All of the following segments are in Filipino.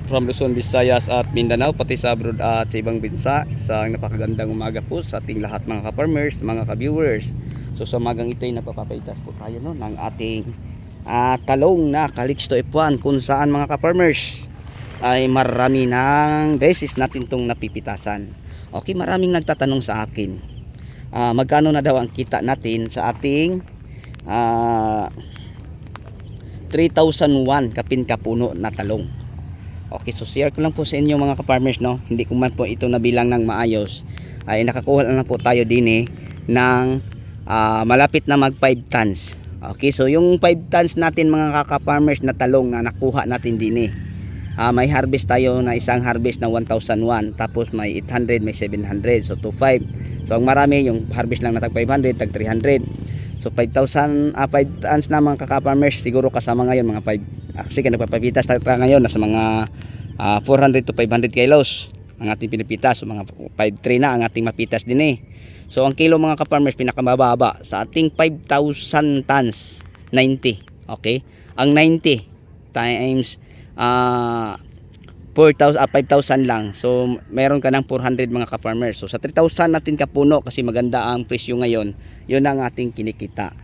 from Luzon, Visayas at Mindanao, pati sa abroad at sa ibang bansa. Isang napakagandang umaga po sa ating lahat mga ka-farmers, mga ka-viewers. So sa umagang ito ay nagpapapaitas po tayo ng ating talong na Calixto F1, kung saan mga ka-farmers ay marami ng beses natin itong napipitasan. Okay, maraming nagtatanong sa akin, magkano na daw ang kita natin sa ating 3,001 kapin-kapuno na talong. Okay, so share ko lang po sa inyo mga ka-farmers, no? Hindi ko man po ito nabilang ng maayos. Ay nakakuha lang po tayo din ng malapit na mag 5 tons. Okay, so yung 5 tons natin mga ka-farmers na talong na nakuha natin din may harvest tayo na isang harvest na 1,001, tapos may 800, may 700, so 2,500. So ang marami yung harvest lang na tag 500, tag 300. So 5,000 5 tons na mga ka-farmers, siguro kasama ngayon mga 5. Actually nagpapapitas tayo ngayon nasa mga 400 to 500 kilos ang ating pinipitas. So mga 5,300 na ang ating mapitas din. So ang kilo mga ka-farmers pinakamababa sa ating 5,000 tons 90. Okay, ang 90 times 5,000 lang, so meron ka ng 400 mga ka-farmers. So sa 3,000 natin kapuno, kasi maganda ang presyo ngayon, yun ang ating kinikita.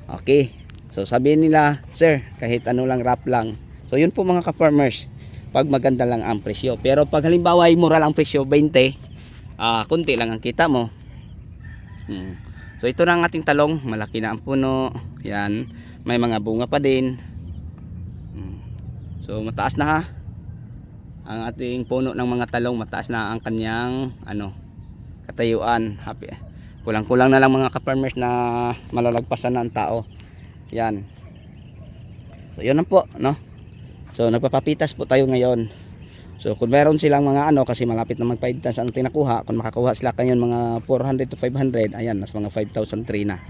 Okay, so sabihin nila, sir, kahit ano lang, wrap lang. So yun po mga ka-farmers, pag maganda lang ang presyo. Pero pag halimbawa ay mura lang ang presyo, 20, kunti lang ang kita mo. So ito na ang ating talong, malaki na ang puno. Yan, may mga bunga pa din. So mataas na ang ating puno ng mga talong, mataas na ang kanyang katayuan. Happy. Kulang-kulang na lang mga ka-farmers na malalagpasan na ang tao. Yan. So yun na po, no? So nagpapapitas po tayo ngayon. So kung meron silang mga kasi malapit na mag-5 tons ang tinakuha, kung makakuha sila kanyon mga 400 to 500, ayan, nas mga 5,003 na.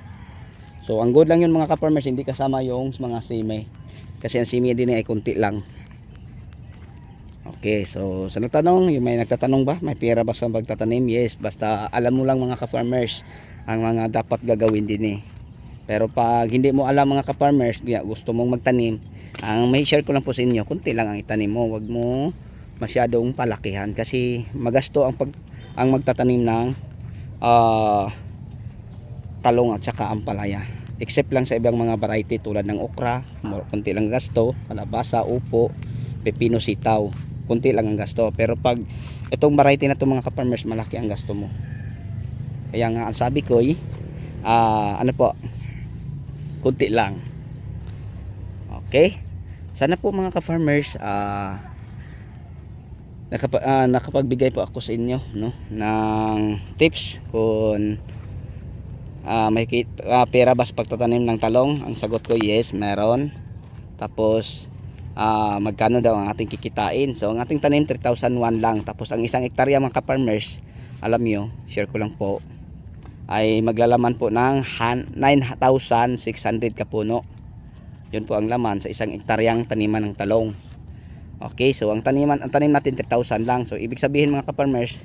So ang good lang yun mga ka-farmers, hindi kasama yung mga sime. Kasi ang sime din ay kunti lang. Okay, so sa nagtanong, yung may nagtatanong ba, may pera ba sa pagtatanim? Yes, basta alam mo lang mga ka-farmers ang mga dapat gagawin din. Pero pag hindi mo alam mga ka-farmers, gusto mong magtanim, ang may share ko lang po sa inyo, kunti lang ang itanim mo, wag mo masyadong palakihan kasi magasto ang magtatanim ng talong at saka ampalaya. Except lang sa ibang mga variety tulad ng okra, kunti lang gasto, kalabasa, upo, pepino, sitaw, kunti lang ang gasto. Pero pag itong variety na to mga ka-farmers, malaki ang gasto mo. Kaya nga ang sabi ko kunti lang. Okay, sana po mga ka-farmers nakapagbigay po ako sa inyo, no, ng tips kung may pera ba sa pagtatanim ng talong. Ang sagot ko yes, meron. Tapos magkano daw ang ating kikitain? So ang ating tanim 3,001 lang. Tapos ang isang hektarya mga ka-farmers, alam nyo, share ko lang po, ay maglalaman po ng 9,600 kapuno. Yun po ang laman sa isang hektaryang taniman ng talong. Okay, so ang tanim natin 3,000 lang. So ibig sabihin mga ka-farmers,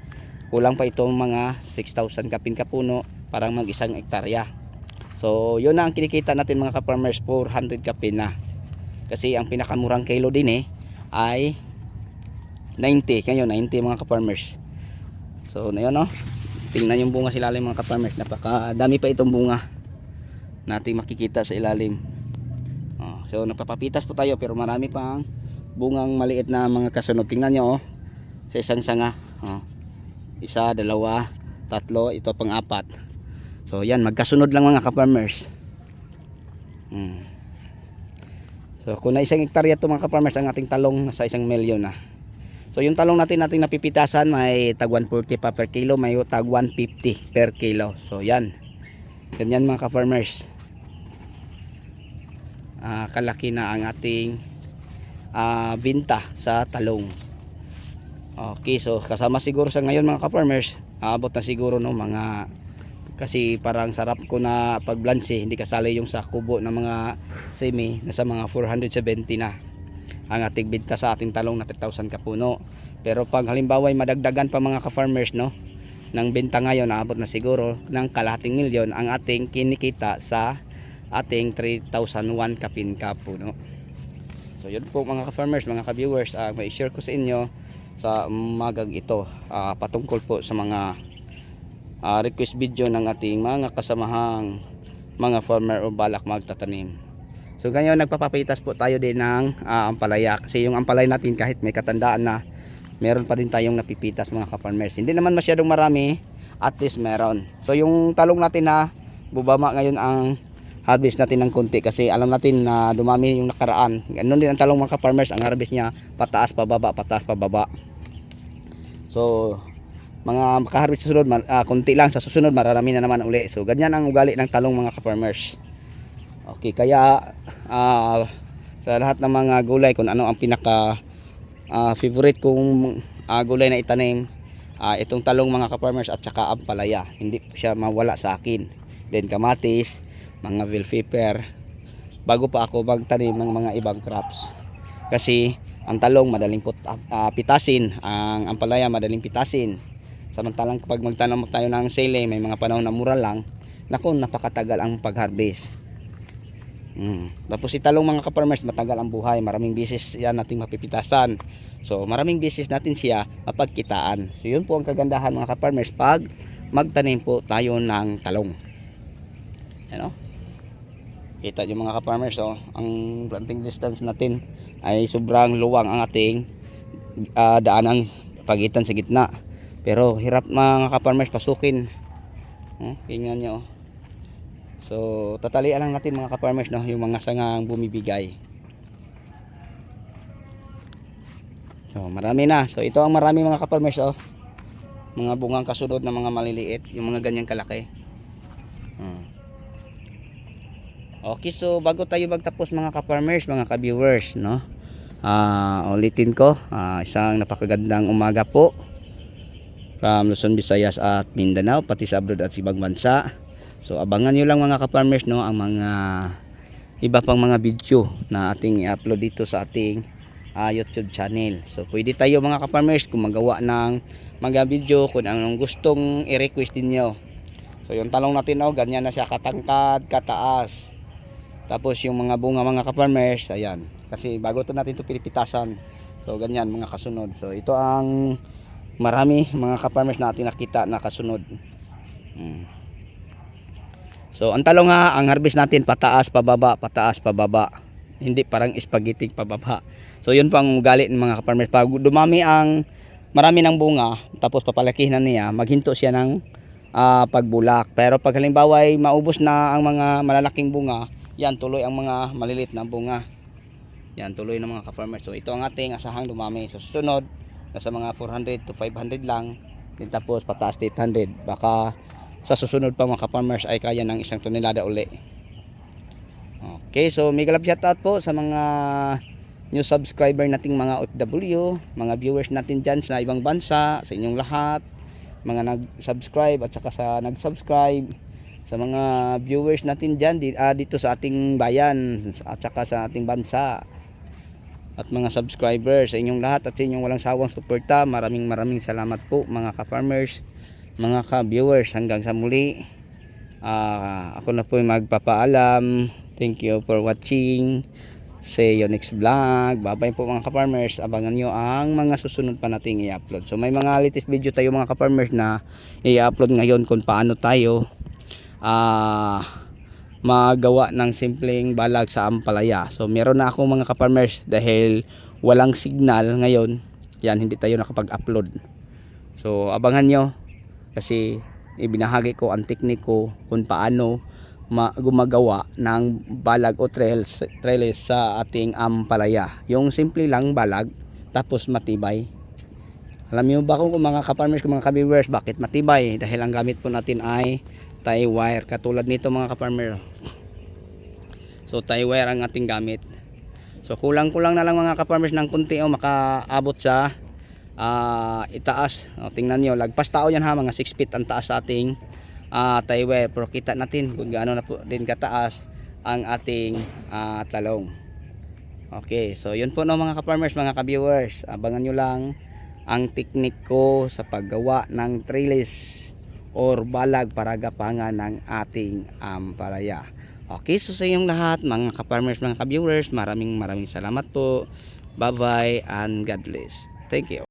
kulang pa itong mga 6,000 kapin kapuno para mag isang hektarya. So yun na ang kinikita natin mga ka-farmers, 400 kapin na. Kasi ang pinakamurang kilo din ay 90. Kaya 90 mga ka-farmers. So na yun, no? Tingnan yung bunga sa ilalim mga ka-farmers, napakadami pa itong bunga nating makikita sa ilalim. So napapapitas po tayo pero marami pang bungang maliit na mga kasunod. Tingnan nyo sa isang sanga, isa, dalawa, tatlo, ito pang apat. So yan, magkasunod lang mga ka-farmers. So kung na isang hektarya ito mga ka-farmers, ang ating talong nasa 1 milyon na. So yung talong nating napipitasan, may tag 140 pa per kilo, may tag 150 per kilo. So yan, ganyan mga ka-farmers, kalaki na ang ating binta sa talong. Okay, so kasama siguro sa ngayon mga ka-farmers, aabot na siguro mga, kasi parang sarap ko na pag blanche, hindi kasali yung sa kubo ng mga semi, nasa mga 470 na ang ating binta sa ating talong na 3,000 kapuno. Pero pag halimbawa ay madagdagan pa mga ka-farmers, no, ng binta ngayon, aabot na siguro ng kalahating milyon ang ating kinikita sa ating 3,001 kapin kapuno. So yun po mga ka-farmers, mga ka-viewers, may share ko sa inyo sa umagang ito, patungkol po sa mga request video ng ating mga kasamahang mga farmer o balak magtatanim. So ngayon nagpapapitas po tayo din ng ampalaya, kasi yung ampalaya natin kahit may katandaan na, meron pa rin tayong napipitas mga ka-farmers. Hindi naman masyadong marami, at least meron. So yung talong natin na bubama ngayon ang harvest natin ng konti, kasi alam natin na dumami yung nakaraan. Ganun din ang talong mga ka-farmers, ang harvest niya pataas pababa, pataas pababa. So mga makaharvest sa sunod, konti lang, sa susunod mararami na naman uli. So ganyan ang ugali ng talong mga ka-farmers. Okay, kaya sa lahat ng mga gulay, kung ano ang pinaka favorite kong gulay na itanim, itong talong mga ka-farmers, at saka ampalaya. Hindi siya mawala sa akin. Then kamatis, mga bell pepper, bago pa ako magtanim ng mga ibang crops. Kasi ang talong madaling pitasin, ang ampalaya madaling pitasin. Samantalang kapag magtanim tayo ng sele, may mga panahon na mura lang, naku, napakatagal ang pag-harvest. Tapos si talong mga ka-farmers, matagal ang buhay, maraming beses yan nating mapipitasan. So maraming beses natin siya mapagkitaan. So yun po ang kagandahan mga ka-farmers pag magtanim po tayo ng talong. Ano? Kita nyo mga ka-farmers, ang planting distance natin ay sobrang luwang ang ating daanan pagitan sa gitna. Pero hirap mga ka-farmers pasukin. Tingnan nyo. So tatalian lang natin mga ka-farmers, yung mga sangang bumibigay. So marami na. So ito ang marami mga ka-farmers, mga bungang kasunod na mga maliliit, yung mga ganyang kalaki. Okay, so bago tayo magtapos mga ka-farmers, mga ka-viewers, ulitin ko, isang napakagandang umaga po from Luzon, Visayas at Mindanao, pati sa abroad at ibang bansa. So abangan nyo lang mga ka-farmers, ang mga iba pang mga video na ating i-upload dito sa ating YouTube channel. So pwede tayo mga ka-farmers gumagawa ng mga video kung anong gustong i-request niyo. So yung talong natin, ganyan na siya katangkad, kataas. Tapos yung mga bunga mga ka-farmers, ayan. Kasi bago to natin ito pinipitasan. So ganyan mga kasunod. So ito ang marami mga ka-farmers na ating nakita na kasunod. So ang talong ang harvest natin pataas pababa, pataas pababa. Hindi parang spaghetti pababa. So yun po ang ugali ng mga ka-farmers. Pag dumami ang marami ng bunga, tapos papalakihin na niya, maghinto siya ng pagbulak. Pero pag halimbawa ay maubos na ang mga malalaking bunga, yan tuloy ang mga maliliit na bunga. Yan tuloy ng mga ka-farmers. So ito ang ating asahang dumami. So susunod nasa mga 400 to 500 lang. Then tapos pataas 800. Baka sa susunod pa mga ka-farmers ay kaya ng 1 tonelada uli. Okay, so mega love shoutout po sa mga new subscriber nating mga OFW, mga viewers natin dyan sa ibang bansa, sa inyong lahat, mga nag-subscribe at saka sa nag-subscribe, sa mga viewers natin dyan dito sa ating bayan at saka sa ating bansa, at mga subscribers, sa inyong lahat at sa inyong walang sawang suporta, maraming salamat po mga ka-farmers, mga ka-viewers. Hanggang sa muli, ako na po magpapaalam. Thank you for watching. See you next vlog. Bye bye po mga ka-farmers. Abangan nyo ang mga susunod pa nating i-upload. So may mga latest video tayo mga ka-farmers na i-upload ngayon kung paano tayo magawa ng simpleng balag sa ampalaya. So meron na ako mga ka-farmers, dahil walang signal ngayon, yan hindi tayo nakapag-upload. So abangan nyo, kasi ibinahagi ko ang tekniko kung paano gumagawa ng balag o trellis sa ating ampalaya. Yung simple lang balag tapos matibay. Alam niyo ba kung mga ka-farmers, kung mga ka-viewers, bakit matibay? Dahil ang gamit po natin ay tie wire, katulad nito mga ka-farmer. So tie wire ang ating gamit. So kulang-kulang na lang mga ka-farmers ng kunti, makaabot sa itaas. Tingnan nyo, lagpas tao yan mga 6 feet ang taas sa ating tie wire. Pero kita natin kung gaano na po din kataas ang ating talong. Okay, so yun po mga ka-farmers, mga ka-viewers. Abangan nyo lang ang teknik ko sa paggawa ng trellis or balag para gapangan ng ating ampalaya. Okay, so sa inyong lahat, mga ka-farmers, mga ka-viewers, maraming salamat po. Bye-bye and God bless. Thank you.